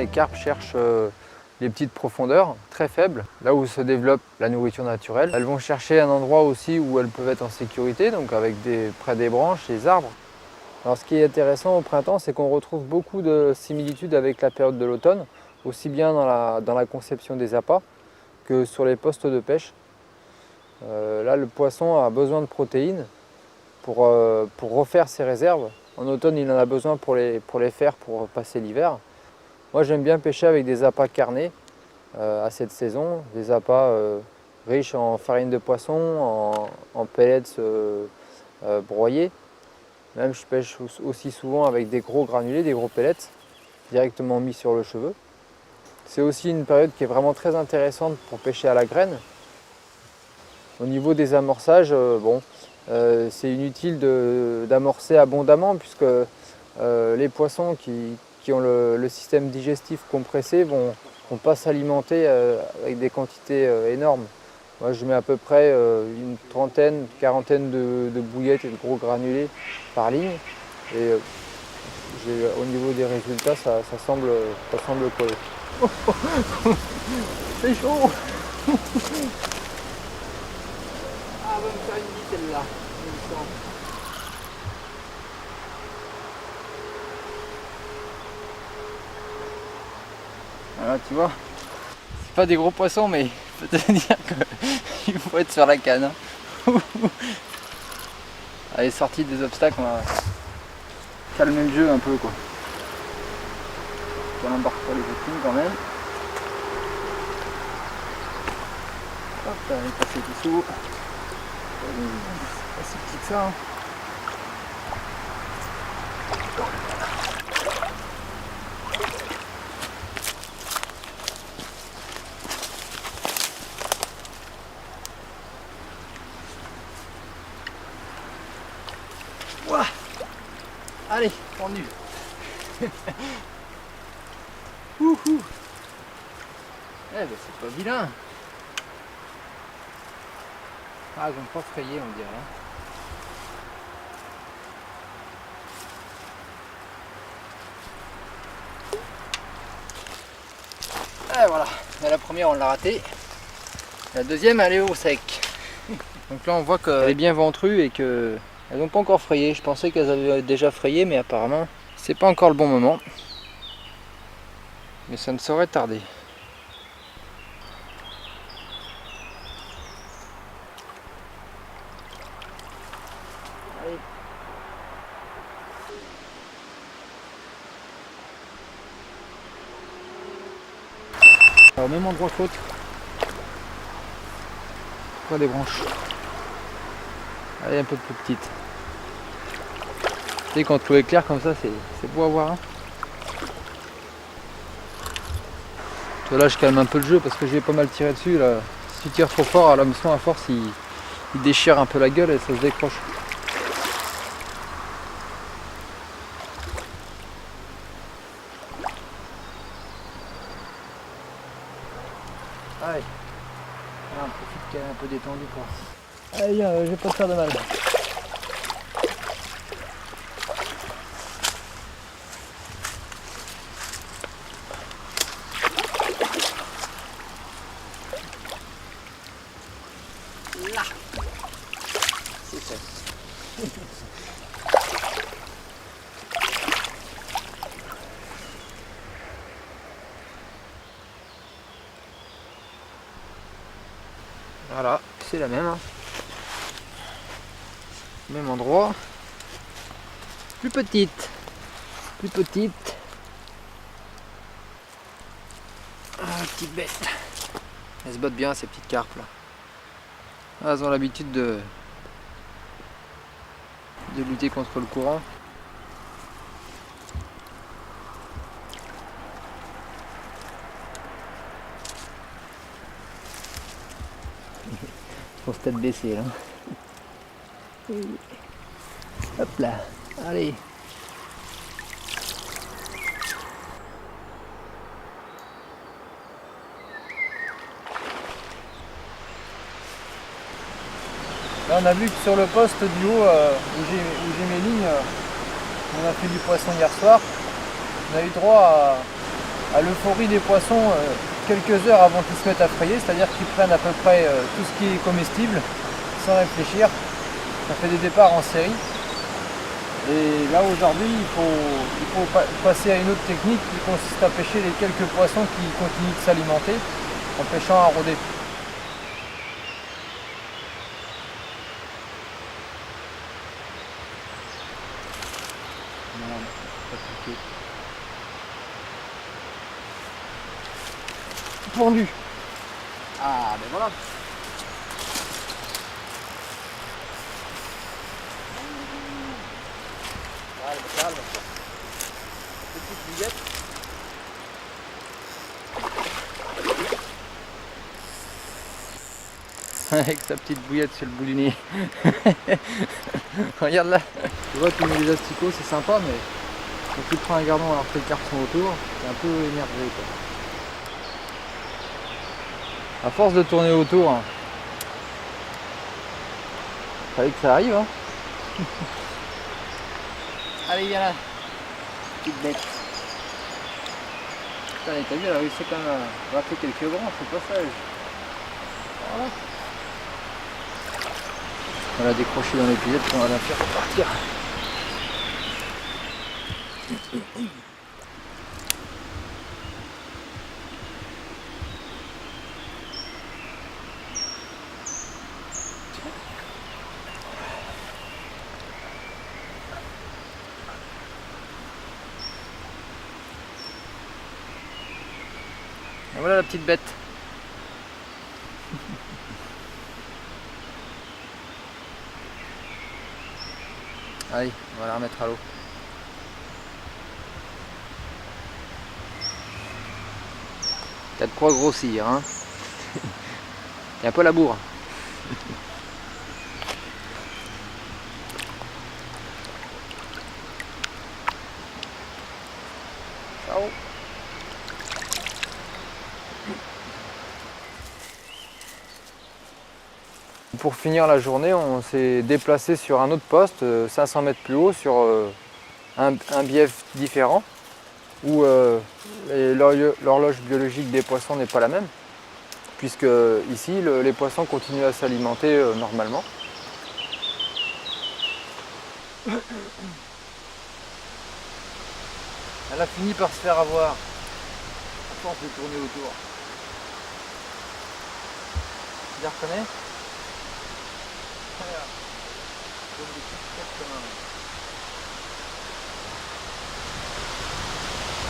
les carpes cherchent les petites profondeurs très faibles, là où se développe la nourriture naturelle. Elles vont chercher un endroit aussi où elles peuvent être en sécurité, donc près des branches, des arbres. Alors ce qui est intéressant au printemps, c'est qu'on retrouve beaucoup de similitudes avec la période de l'automne, aussi bien dans la conception des appâts que sur les postes de pêche. Là, le poisson a besoin de protéines pour refaire ses réserves. En automne, il en a besoin pour les faire pour passer l'hiver. Moi, j'aime bien pêcher avec des appâts carnés à cette saison, des appâts riches en farine de poisson, en pellets broyés. Même je pêche aussi souvent avec des gros granulés, des gros pellets, directement mis sur le cheveu. C'est aussi une période qui est vraiment très intéressante pour pêcher à la graine. Au niveau des amorçages, c'est inutile d'amorcer abondamment puisque les poissons qui ont le système digestif compressé vont pas s'alimenter avec des quantités énormes. Moi, je mets à peu près une trentaine, quarantaine de bouillettes et de gros granulés par ligne. Et au niveau des résultats, ça semble coller. C'est chaud. Ah, va me faire une vie celle-là. Voilà, tu vois, c'est pas des gros poissons, mais je peux te dire qu'il faut être sur la canne. Allez, sortie des obstacles, on va calmer le jeu un peu, quoi. On n'embarque pas les victimes quand même. Hop, on est passé dessous. C'est pas si petit que ça. Hein. Ouah. Allez, tendu. Ouhou. Eh ben c'est pas vilain. Ah, ils n'ont pas frayé, on dirait. Et voilà, et la première on l'a ratée. La deuxième elle est au sec. Donc là on voit qu'elle est bien ventrue et qu'elles n'ont pas encore frayé. Je pensais qu'elles avaient déjà frayé, mais apparemment c'est pas encore le bon moment. Mais ça ne saurait tarder. Allez. Alors, au même endroit que l'autre. Près des branches. Allez, un peu plus petite. Tu sais, quand l'eau est claire comme ça, c'est beau à voir. Hein. Là, je calme un peu le jeu parce que j'ai pas mal tiré dessus. Là. Si tu tires trop fort, à l'hameçon, à force, il déchire un peu la gueule et ça se décroche. Allez, on profite qu'elle est un peu détendue quoi. Allez, je vais pas te faire de mal. Là, c'est fait. Voilà, c'est la même. Même endroit. Plus petite. Plus petite. Ah, petite bête. Elles se battent bien ces petites carpes là. Ah, elles ont l'habitude de lutter contre le courant. Pour tête baissée là. Hop là, allez. Là on a vu que sur le poste du haut où j'ai mes lignes, on a fait du poisson hier soir. On a eu droit à l'euphorie des poissons quelques heures avant qu'ils se mettent à frayer, c'est-à-dire qu'ils prennent à peu près tout ce qui est comestible sans réfléchir. Ça fait des départs en série. Et là aujourd'hui il faut passer à une autre technique qui consiste à pêcher les quelques poissons qui continuent de s'alimenter en pêchant à rôder. Pendu. Ah ben voilà. Calme. Petite bouillette. Avec sa petite bouillette sur le bout du nez. Regarde là. Tu vois, tu mets les asticots, c'est sympa, mais quand tu prends un gardon alors que les carpes sont autour, c'est un peu énervé, quoi. À force de tourner autour, hein, fallait que ça arrive, hein. Allez, viens là, petite bête. Putain, t'as vu, elle a réussi quand même à rater quelques branches au passage. Voilà. On l'a décroché dans les pilettes, on va la faire repartir. Et voilà la petite bête. Allez, on va la remettre à l'eau. T'as de quoi grossir, hein. Il y a un peu la bourre. Ciao. Pour finir la journée, on s'est déplacé sur un autre poste, 500 mètres plus haut, sur un bief différent, où l'horloge biologique des poissons n'est pas la même, puisque ici, les poissons continuent à s'alimenter normalement. Elle a fini par se faire avoir. À force de tourner autour. Tu la reconnais? Voilà. Comme des petites têtes comme un...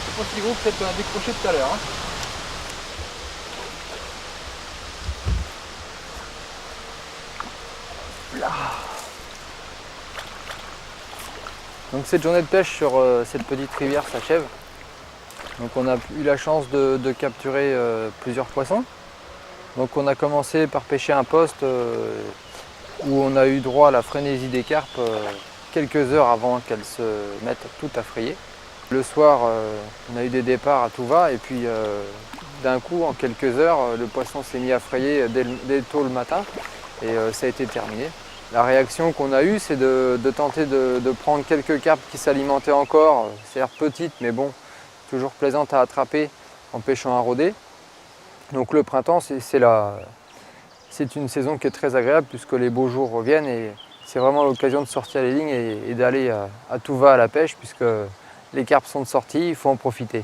C'est pas si gros, peut-être qu'on a décroché tout à l'heure. Hein. Là. Donc cette journée de pêche sur cette petite rivière s'achève. Donc on a eu la chance de capturer plusieurs poissons. Donc on a commencé par pêcher un poste où on a eu droit à la frénésie des carpes quelques heures avant qu'elles se mettent toutes à frayer. Le soir, on a eu des départs à tout va et puis d'un coup, en quelques heures, le poisson s'est mis à frayer dès tôt le matin et ça a été terminé. La réaction qu'on a eue, c'est de tenter de prendre quelques carpes qui s'alimentaient encore, c'est-à-dire petites, mais bon, toujours plaisantes à attraper en pêchant à rôder. Donc le printemps, c'est une saison qui est très agréable puisque les beaux jours reviennent et c'est vraiment l'occasion de sortir les lignes et d'aller à tout va à la pêche puisque les carpes sont de sortie, il faut en profiter.